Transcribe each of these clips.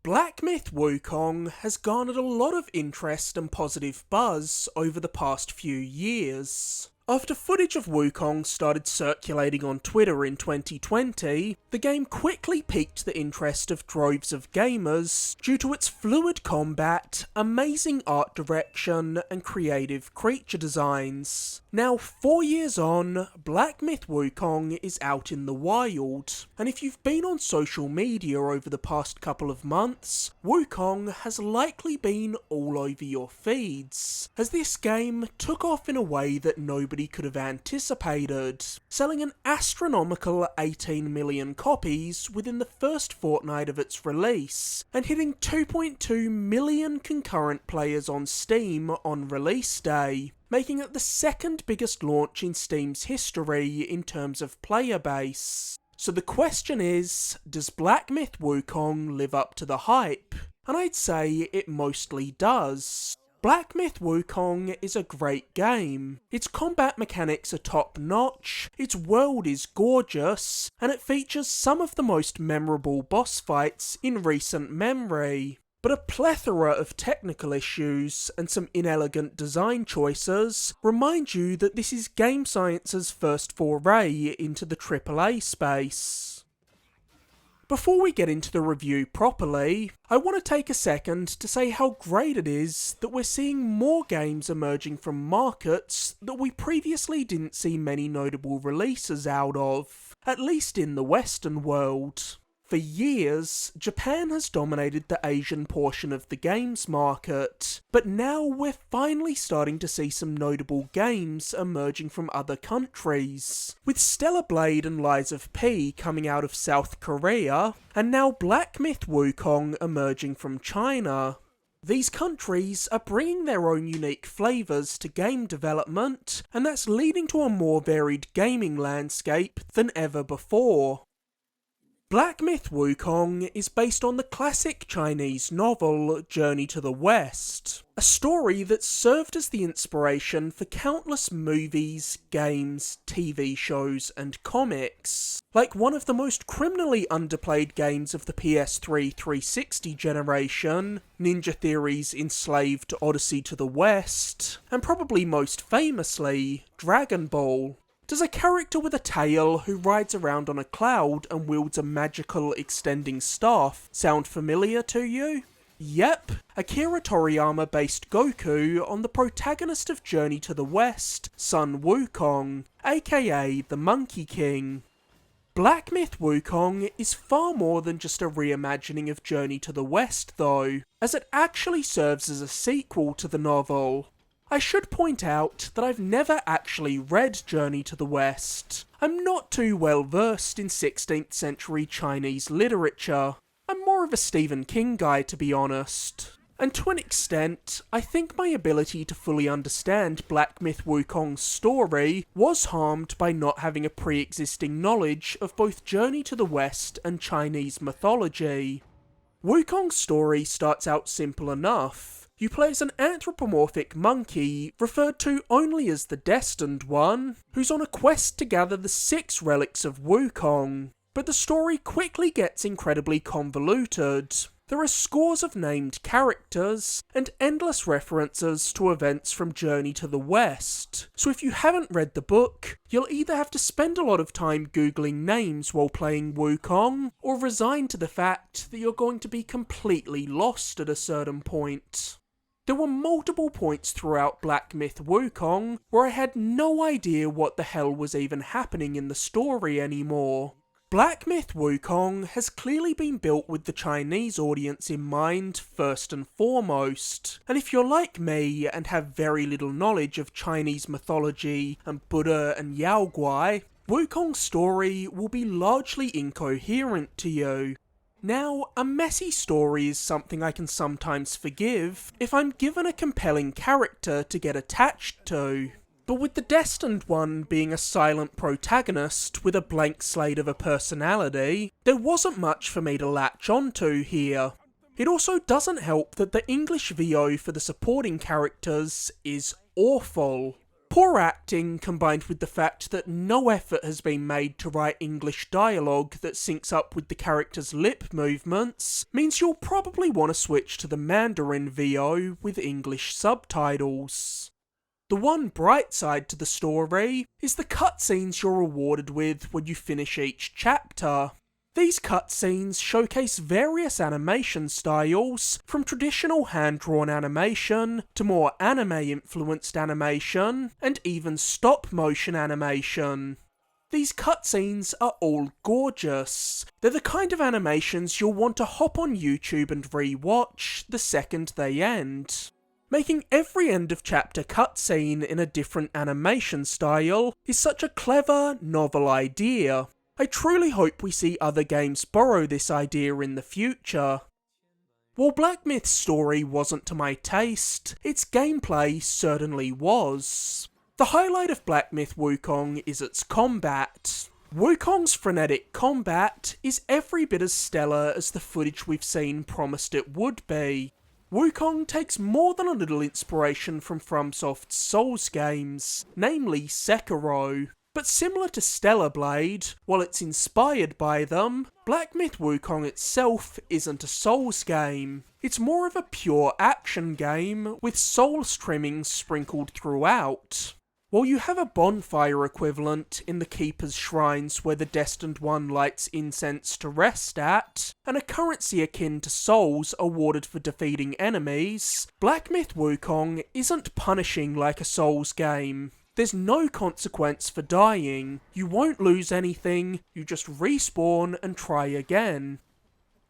Black Myth Wukong has garnered a lot of interest and positive buzz over the past few years. After footage of Wukong started circulating on Twitter in 2020, the game quickly piqued the interest of droves of gamers due to its fluid combat, amazing art direction, and creative creature designs. Now, 4 years on, Black Myth Wukong is out in the wild, and if you've been on social media over the past couple of months, Wukong has likely been all over your feeds, as this game took off in a way that nobody could have anticipated, selling an astronomical 18 million copies within the first fortnight of its release, and hitting 2.2 million concurrent players on Steam on release day, making it the second biggest launch in Steam's history in terms of player base. So the question is, does Black Myth Wukong live up to the hype? And I'd say it mostly does. Black Myth Wukong is a great game. Its combat mechanics are top notch, its world is gorgeous, and it features some of the most memorable boss fights in recent memory. But a plethora of technical issues and some inelegant design choices remind you that this is Game Science's first foray into the AAA space. Before we get into the review properly, I want to take a second to say how great it is that we're seeing more games emerging from markets that we previously didn't see many notable releases out of, at least in the Western world. For years, Japan has dominated the Asian portion of the games market, but now we're finally starting to see some notable games emerging from other countries, with Hellblade and Lies of P coming out of South Korea, and now Black Myth Wukong emerging from China. These countries are bringing their own unique flavours to game development, and that's leading to a more varied gaming landscape than ever before. Black Myth Wukong is based on the classic Chinese novel Journey to the West, a story that served as the inspiration for countless movies, games, TV shows and comics. Like one of the most criminally underplayed games of the PS3 360 generation, Ninja Theory's enslaved Odyssey to the West, and probably most famously, Dragon Ball. Does a character with a tail who rides around on a cloud and wields a magical extending staff sound familiar to you? Yep, Akira Toriyama based Goku on the protagonist of Journey to the West, Sun Wukong, aka the Monkey King. Black Myth Wukong is far more than just a reimagining of Journey to the West though, as it actually serves as a sequel to the novel. I should point out that I've never actually read Journey to the West. I'm not too well versed in 16th century Chinese literature. I'm more of a Stephen King guy, to be honest. And to an extent, I think my ability to fully understand Black Myth Wukong's story was harmed by not having a pre-existing knowledge of both Journey to the West and Chinese mythology. Wukong's story starts out simple enough. You play as an anthropomorphic monkey, referred to only as the Destined One, who's on a quest to gather the 6 relics of Wukong. But the story quickly gets incredibly convoluted. There are scores of named characters, and endless references to events from Journey to the West. So if you haven't read the book, you'll either have to spend a lot of time googling names while playing Wukong, or resign to the fact that you're going to be completely lost at a certain point. There were multiple points throughout Black Myth Wukong where I had no idea what the hell was even happening in the story anymore. Black Myth Wukong has clearly been built with the Chinese audience in mind first and foremost, and if you're like me and have very little knowledge of Chinese mythology and Buddha and Yao Guai, Wukong's story will be largely incoherent to you. Now, a messy story is something I can sometimes forgive if I'm given a compelling character to get attached to. But with the Destined One being a silent protagonist with a blank slate of a personality, there wasn't much for me to latch onto here. It also doesn't help that the English VO for the supporting characters is awful. Poor acting, combined with the fact that no effort has been made to write English dialogue that syncs up with the characters' lip movements, means you'll probably want to switch to the Mandarin VO with English subtitles. The one bright side to the story is the cutscenes you're rewarded with when you finish each chapter. These cutscenes showcase various animation styles, from traditional hand-drawn animation to more anime-influenced animation, and even stop-motion animation. These cutscenes are all gorgeous. They're the kind of animations you'll want to hop on YouTube and re-watch the second they end. Making every end of chapter cutscene in a different animation style is such a clever, novel idea. I truly hope we see other games borrow this idea in the future. While Black Myth's story wasn't to my taste, its gameplay certainly was. The highlight of Black Myth Wukong is its combat. Wukong's frenetic combat is every bit as stellar as the footage we've seen promised it would be. Wukong takes more than a little inspiration from FromSoft's Souls games, namely Sekiro. But similar to Hellblade, while it's inspired by them, Black Myth Wukong itself isn't a Souls game. It's more of a pure action game with Souls trimmings sprinkled throughout. While you have a bonfire equivalent in the Keeper's Shrines where the Destined One lights incense to rest at, and a currency akin to Souls awarded for defeating enemies, Black Myth Wukong isn't punishing like a Souls game. There's no consequence for dying, you won't lose anything, you just respawn and try again.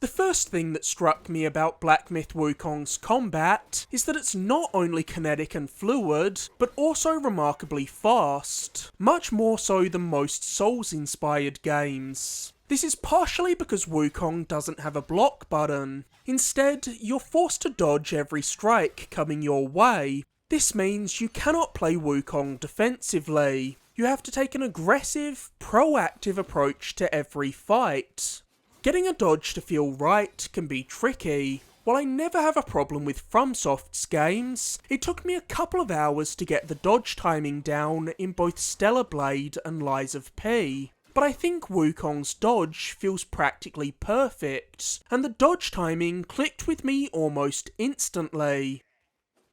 The first thing that struck me about Black Myth Wukong's combat is that it's not only kinetic and fluid, but also remarkably fast, much more so than most Souls-inspired games. This is partially because Wukong doesn't have a block button. Instead, you're forced to dodge every strike coming your way. This means you cannot play Wukong defensively. You have to take an aggressive, proactive approach to every fight. Getting a dodge to feel right can be tricky. While I never have a problem with FromSoft's games, it took me a couple of hours to get the dodge timing down in both Stellar Blade and Lies of P. But I think Wukong's dodge feels practically perfect, and the dodge timing clicked with me almost instantly.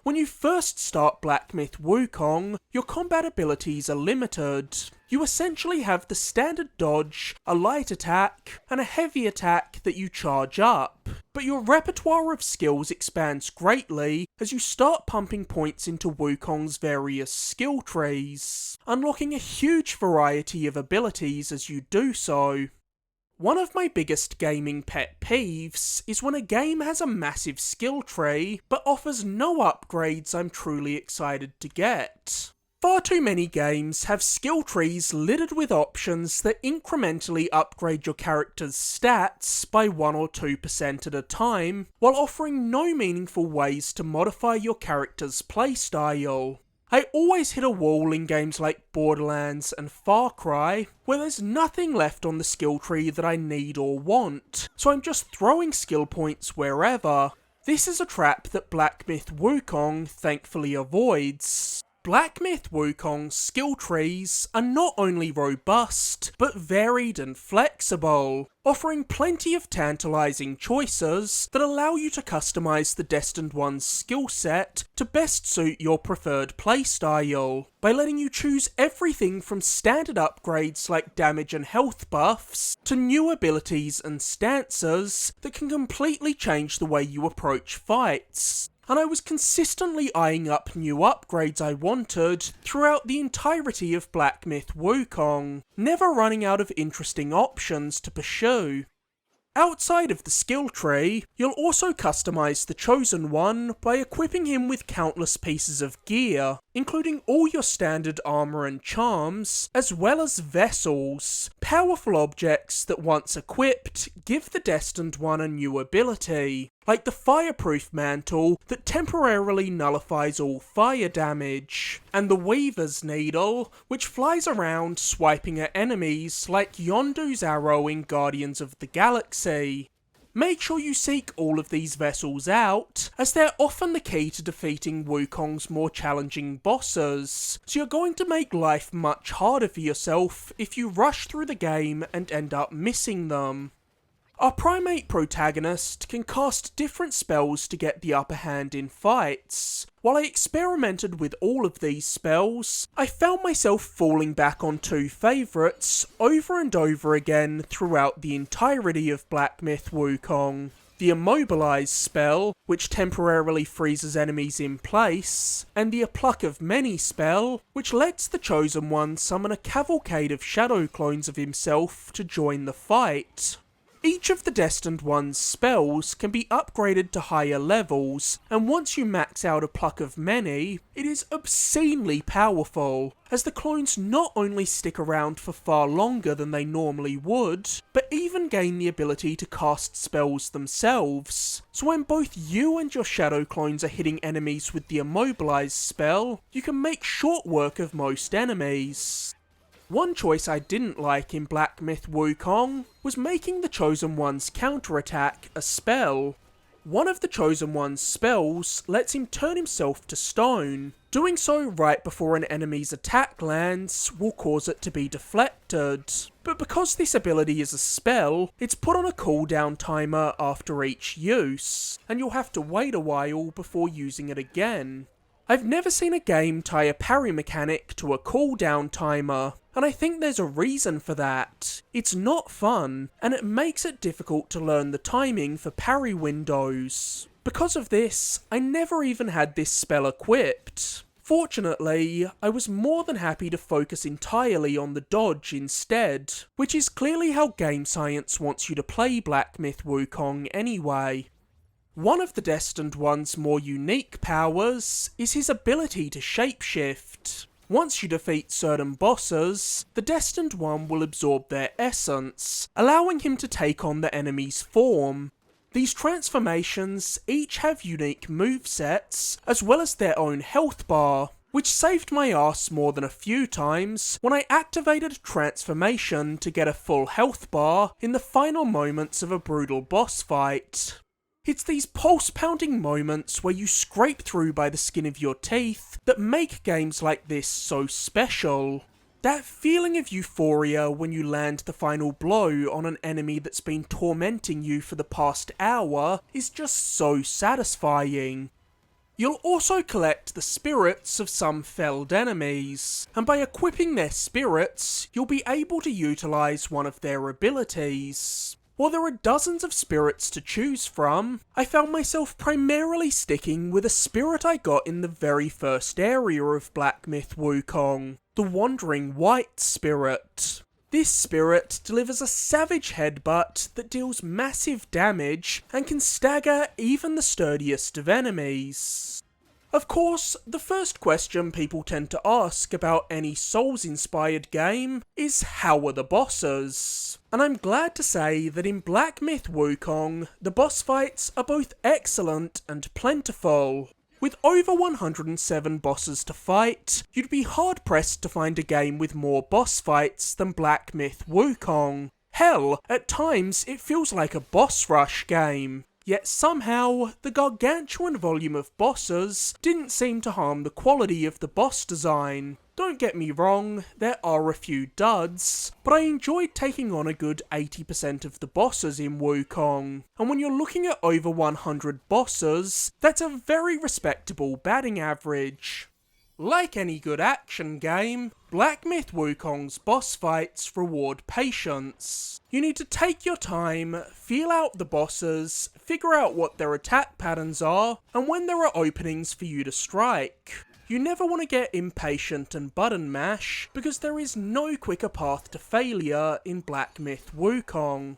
When you first start Black Myth Wukong, your combat abilities are limited. You essentially have the standard dodge, a light attack, and a heavy attack that you charge up. But your repertoire of skills expands greatly as you start pumping points into Wukong's various skill trees, unlocking a huge variety of abilities as you do so. One of my biggest gaming pet peeves is when a game has a massive skill tree, but offers no upgrades I'm truly excited to get. Far too many games have skill trees littered with options that incrementally upgrade your character's stats by 1 or 2% at a time, while offering no meaningful ways to modify your character's playstyle. I always hit a wall in games like Borderlands and Far Cry, where there's nothing left on the skill tree that I need or want, so I'm just throwing skill points wherever. This is a trap that Black Myth Wukong thankfully avoids. Black Myth Wukong's skill trees are not only robust, but varied and flexible, offering plenty of tantalising choices that allow you to customise the Destined One's skill set to best suit your preferred playstyle, by letting you choose everything from standard upgrades like damage and health buffs, to new abilities and stances that can completely change the way you approach fights. And I was consistently eyeing up new upgrades I wanted throughout the entirety of Black Myth Wukong, never running out of interesting options to pursue. Outside of the skill tree, you'll also customise the Chosen One by equipping him with countless pieces of gear, including all your standard armour and charms, as well as vessels, powerful objects that once equipped give the Destined One a new ability, like the Fireproof Mantle that temporarily nullifies all fire damage, and the Weaver's Needle, which flies around swiping at enemies like Yondu's arrow in Guardians of the Galaxy. Make sure you seek all of these vessels out, as they're often the key to defeating Wukong's more challenging bosses, so you're going to make life much harder for yourself if you rush through the game and end up missing them. Our primate protagonist can cast different spells to get the upper hand in fights. While I experimented with all of these spells, I found myself falling back on two favourites over and over again throughout the entirety of Black Myth Wukong. The Immobilize spell, which temporarily freezes enemies in place, and the A Pluck of Many spell, which lets the Chosen One summon a cavalcade of shadow clones of himself to join the fight. Each of the Destined One's spells can be upgraded to higher levels, and once you max out A Pluck of Many, it is obscenely powerful, as the clones not only stick around for far longer than they normally would, but even gain the ability to cast spells themselves. So when both you and your shadow clones are hitting enemies with the Immobilize spell, you can make short work of most enemies. One choice I didn't like in Black Myth Wukong was making the Chosen One's counterattack a spell. One of the Chosen One's spells lets him turn himself to stone. Doing so right before an enemy's attack lands will cause it to be deflected. But because this ability is a spell, it's put on a cooldown timer after each use, and you'll have to wait a while before using it again. I've never seen a game tie a parry mechanic to a cooldown timer, and I think there's a reason for that. It's not fun, and it makes it difficult to learn the timing for parry windows. Because of this, I never even had this spell equipped. Fortunately, I was more than happy to focus entirely on the dodge instead, which is clearly how game science wants you to play Black Myth Wukong anyway. One of the Destined One's more unique powers is his ability to shapeshift. Once you defeat certain bosses, the Destined One will absorb their essence, allowing him to take on the enemy's form. These transformations each have unique movesets, as well as their own health bar, which saved my ass more than a few times when I activated transformation to get a full health bar in the final moments of a brutal boss fight. It's these pulse-pounding moments where you scrape through by the skin of your teeth that make games like this so special. That feeling of euphoria when you land the final blow on an enemy that's been tormenting you for the past hour is just so satisfying. You'll also collect the spirits of some felled enemies, and by equipping their spirits, you'll be able to utilise one of their abilities. While there are dozens of spirits to choose from, I found myself primarily sticking with a spirit I got in the very first area of Black Myth Wukong, the Wandering White spirit. This spirit delivers a savage headbutt that deals massive damage and can stagger even the sturdiest of enemies. Of course, the first question people tend to ask about any Souls-inspired game is how are the bosses? And I'm glad to say that in Black Myth Wukong, the boss fights are both excellent and plentiful. With over 107 bosses to fight, you'd be hard pressed to find a game with more boss fights than Black Myth Wukong. Hell, at times it feels like a boss rush game. Yet somehow, the gargantuan volume of bosses didn't seem to harm the quality of the boss design. Don't get me wrong, there are a few duds, but I enjoyed taking on a good 80% of the bosses in Wukong. And when you're looking at over 100 bosses, that's a very respectable batting average. Like any good action game, Black Myth Wukong's boss fights reward patience. You need to take your time, feel out the bosses, figure out what their attack patterns are, and when there are openings for you to strike. You never want to get impatient and button mash, because there is no quicker path to failure in Black Myth Wukong.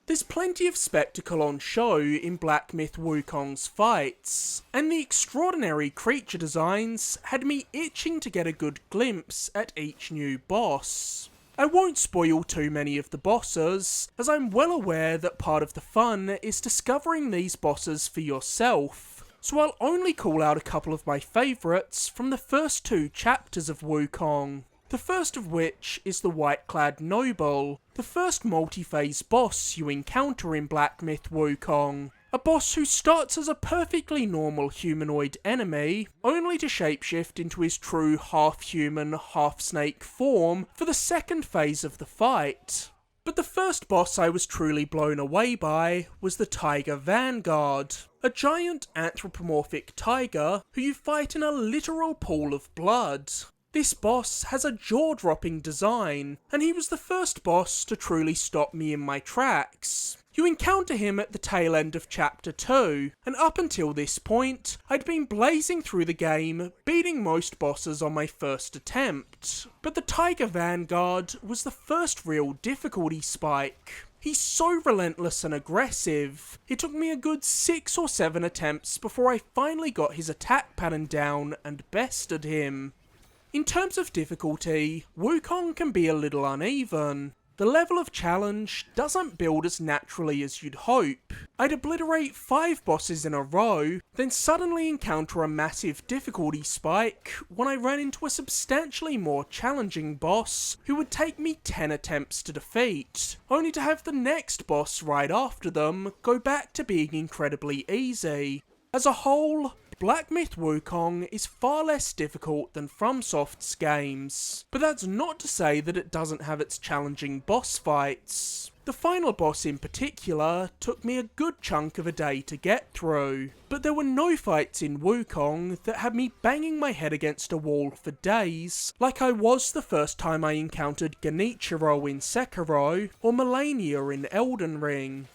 There's plenty of spectacle on show in Black Myth Wukong's fights, and the extraordinary creature designs had me itching to get a good glimpse at each new boss. I won't spoil too many of the bosses, as I'm well aware that part of the fun is discovering these bosses for yourself, so I'll only call out a couple of my favourites from the first two chapters of Wukong. The first of which is the White-Clad Noble, the first multi-phase boss you encounter in Black Myth Wukong. A boss who starts as a perfectly normal humanoid enemy, only to shapeshift into his true half-human, half-snake form for the second phase of the fight. But the first boss I was truly blown away by was the Tiger Vanguard, a giant anthropomorphic tiger who you fight in a literal pool of blood. This boss has a jaw-dropping design, and he was the first boss to truly stop me in my tracks. You encounter him at the tail end of Chapter 2, and up until this point, I'd been blazing through the game, beating most bosses on my first attempt. But the Tiger Vanguard was the first real difficulty spike. He's so relentless and aggressive. It took me a good 6 or 7 attempts before I finally got his attack pattern down and bested him. In terms of difficulty, Wukong can be a little uneven. The level of challenge doesn't build as naturally as you'd hope. I'd obliterate 5 bosses in a row, then suddenly encounter a massive difficulty spike when I ran into a substantially more challenging boss who would take me 10 attempts to defeat, only to have the next boss right after them go back to being incredibly easy. As a whole, Black Myth Wukong is far less difficult than FromSoft's games, but that's not to say that it doesn't have its challenging boss fights. The final boss in particular took me a good chunk of a day to get through, but there were no fights in Wukong that had me banging my head against a wall for days, like I was the first time I encountered Genichiro in Sekiro, or Melania in Elden Ring.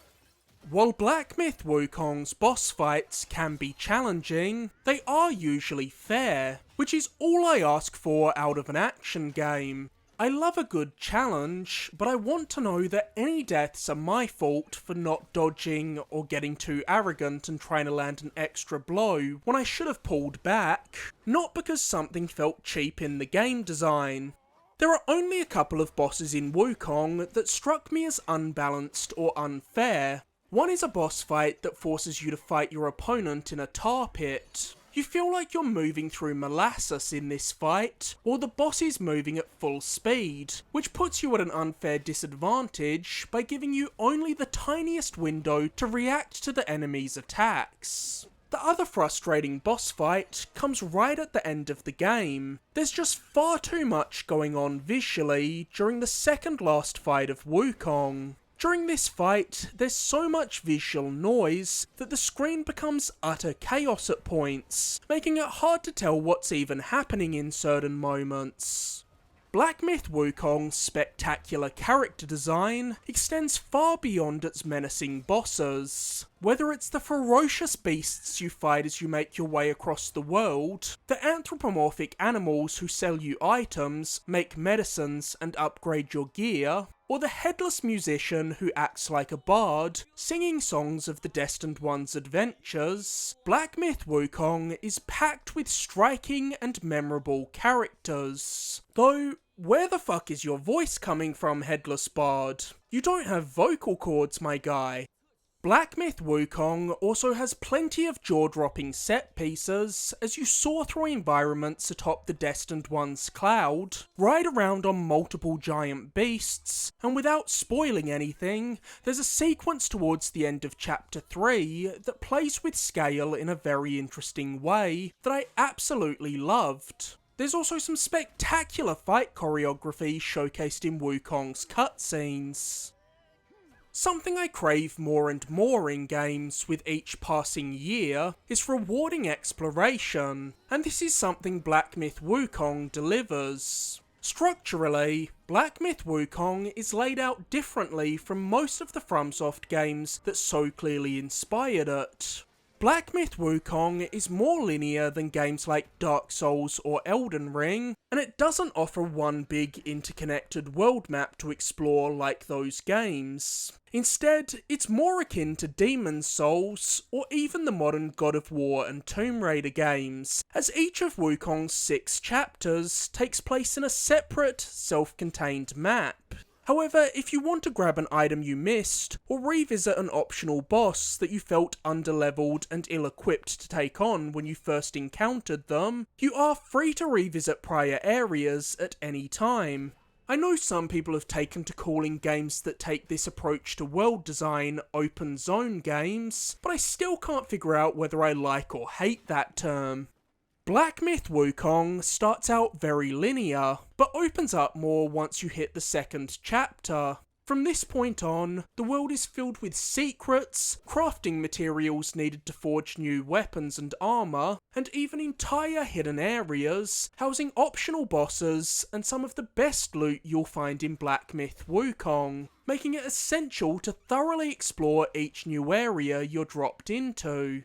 While Black Myth Wukong's boss fights can be challenging, they are usually fair, which is all I ask for out of an action game. I love a good challenge, but I want to know that any deaths are my fault for not dodging or getting too arrogant and trying to land an extra blow when I should have pulled back, not because something felt cheap in the game design. There are only a couple of bosses in Wukong that struck me as unbalanced or unfair. One is a boss fight that forces you to fight your opponent in a tar pit. You feel like you're moving through molasses in this fight, or the boss is moving at full speed, which puts you at an unfair disadvantage by giving you only the tiniest window to react to the enemy's attacks. The other frustrating boss fight comes right at the end of the game. There's just far too much going on visually during the second last fight of Wukong. During this fight, there's so much visual noise that the screen becomes utter chaos at points, making it hard to tell what's even happening in certain moments. Black Myth Wukong's spectacular character design extends far beyond its menacing bosses. Whether it's the ferocious beasts you fight as you make your way across the world, the anthropomorphic animals who sell you items, make medicines and upgrade your gear, or the headless musician who acts like a bard, singing songs of the Destined One's adventures, Black Myth Wukong is packed with striking and memorable characters. Though, where the fuck is your voice coming from, headless bard? You don't have vocal cords, my guy. Black Myth Wukong also has plenty of jaw-dropping set pieces as you soar through environments atop the Destined One's cloud, ride around on multiple giant beasts, and without spoiling anything, there's a sequence towards the end of Chapter 3 that plays with scale in a very interesting way that I absolutely loved. There's also some spectacular fight choreography showcased in Wukong's cutscenes. Something I crave more and more in games with each passing year is rewarding exploration, and this is something Black Myth Wukong delivers. Structurally, Black Myth Wukong is laid out differently from most of the FromSoft games that so clearly inspired it. Black Myth Wukong is more linear than games like Dark Souls or Elden Ring, and it doesn't offer one big interconnected world map to explore like those games. Instead, it's more akin to Demon's Souls, or even the modern God of War and Tomb Raider games, as each of Wukong's 6 chapters takes place in a separate, self-contained map. However, if you want to grab an item you missed, or revisit an optional boss that you felt underleveled and ill-equipped to take on when you first encountered them, you are free to revisit prior areas at any time. I know some people have taken to calling games that take this approach to world design open zone games, but I still can't figure out whether I like or hate that term. Black Myth Wukong starts out very linear, but opens up more once you hit the second chapter. From this point on, the world is filled with secrets, crafting materials needed to forge new weapons and armour, and even entire hidden areas, housing optional bosses and some of the best loot you'll find in Black Myth Wukong, making it essential to thoroughly explore each new area you're dropped into.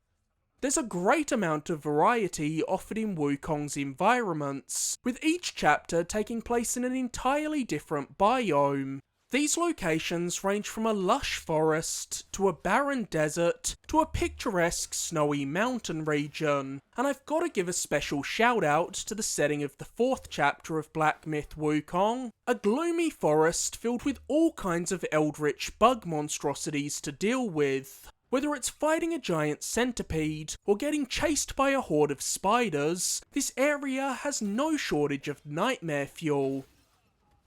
There's a great amount of variety offered in Wukong's environments, with each chapter taking place in an entirely different biome. These locations range from a lush forest, to a barren desert, to a picturesque snowy mountain region, and I've got to give a special shout out to the setting of the fourth chapter of Black Myth Wukong, a gloomy forest filled with all kinds of eldritch bug monstrosities to deal with. Whether it's fighting a giant centipede, or getting chased by a horde of spiders, this area has no shortage of nightmare fuel.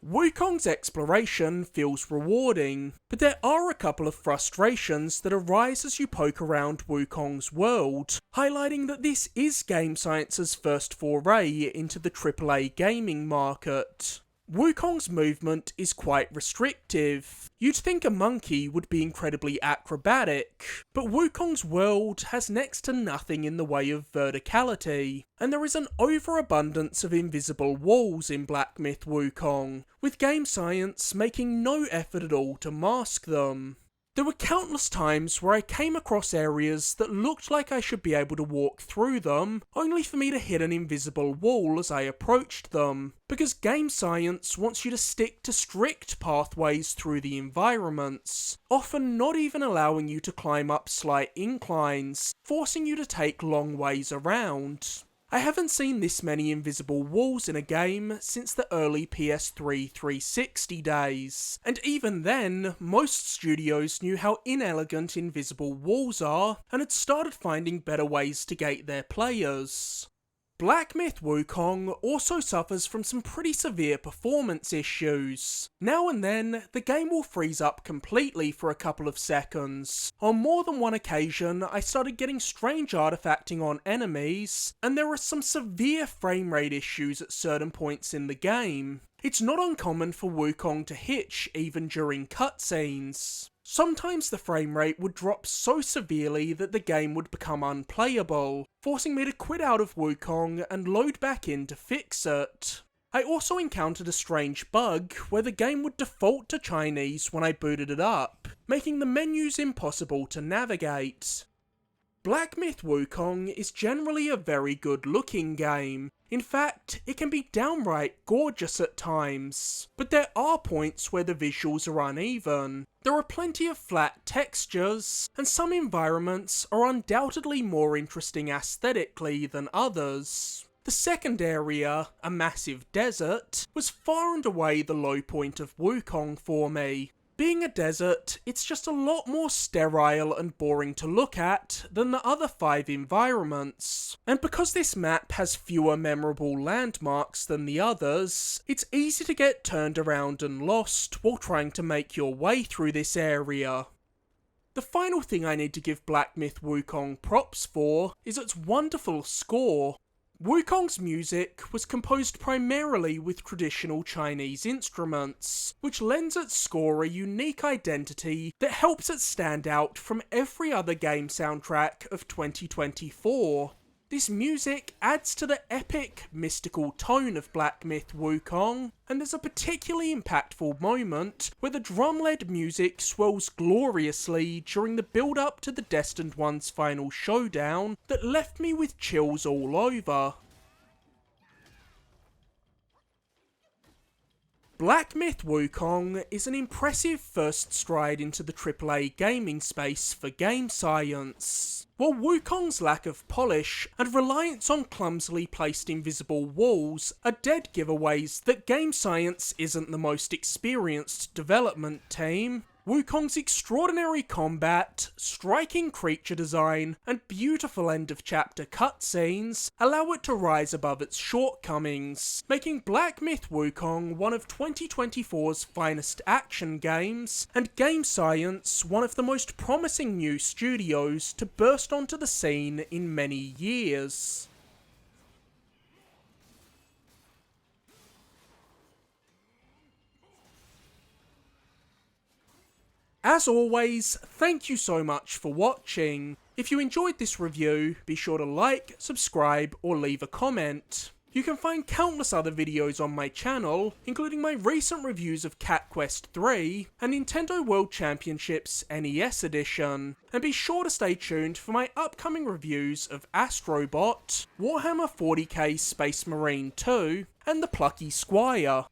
Wukong's exploration feels rewarding, but there are a couple of frustrations that arise as you poke around Wukong's world, highlighting that this is Game Science's first foray into the AAA gaming market. Wukong's movement is quite restrictive. You'd think a monkey would be incredibly acrobatic, but Wukong's world has next to nothing in the way of verticality, and there is an overabundance of invisible walls in Black Myth Wukong, with Game Science making no effort at all to mask them. There were countless times where I came across areas that looked like I should be able to walk through them, only for me to hit an invisible wall as I approached them, because Game Science wants you to stick to strict pathways through the environments, often not even allowing you to climb up slight inclines, forcing you to take long ways around. I haven't seen this many invisible walls in a game since the early PS3 360 days, and even then, most studios knew how inelegant invisible walls are, and had started finding better ways to gate their players. Black Myth Wukong also suffers from some pretty severe performance issues. Now and then, the game will freeze up completely for a couple of seconds. On more than one occasion, I started getting strange artifacting on enemies, and there are some severe frame rate issues at certain points in the game. It's not uncommon for Wukong to hitch even during cutscenes. Sometimes the frame rate would drop so severely that the game would become unplayable, forcing me to quit out of Wukong and load back in to fix it. I also encountered a strange bug where the game would default to Chinese when I booted it up, making the menus impossible to navigate. Black Myth Wukong is generally a very good looking game. In fact, it can be downright gorgeous at times, but there are points where the visuals are uneven. There are plenty of flat textures, and some environments are undoubtedly more interesting aesthetically than others. The second area, a massive desert, was far and away the low point of Wukong for me. Being a desert, it's just a lot more sterile and boring to look at than the other 5 environments. And because this map has fewer memorable landmarks than the others, it's easy to get turned around and lost while trying to make your way through this area. The final thing I need to give Black Myth Wukong props for is its wonderful score. Wukong's music was composed primarily with traditional Chinese instruments, which lends its score a unique identity that helps it stand out from every other game soundtrack of 2024. This music adds to the epic, mystical tone of Black Myth Wukong, and there's a particularly impactful moment where the drum-led music swells gloriously during the build-up to the Destined One's final showdown that left me with chills all over. Black Myth Wukong is an impressive first stride into the AAA gaming space for game science. While Wukong's lack of polish and reliance on clumsily placed invisible walls are dead giveaways that game science isn't the most experienced development team, Wukong's extraordinary combat, striking creature design, and beautiful end-of-chapter cutscenes allow it to rise above its shortcomings, making Black Myth Wukong one of 2024's finest action games, and game science one of the most promising new studios to burst onto the scene in many years. As always, thank you so much for watching. If you enjoyed this review, be sure to like, subscribe, or leave a comment. You can find countless other videos on my channel, including my recent reviews of Cat Quest 3 and Nintendo World Championships NES Edition. And be sure to stay tuned for my upcoming reviews of Astrobot, Warhammer 40k Space Marine 2, and The Plucky Squire.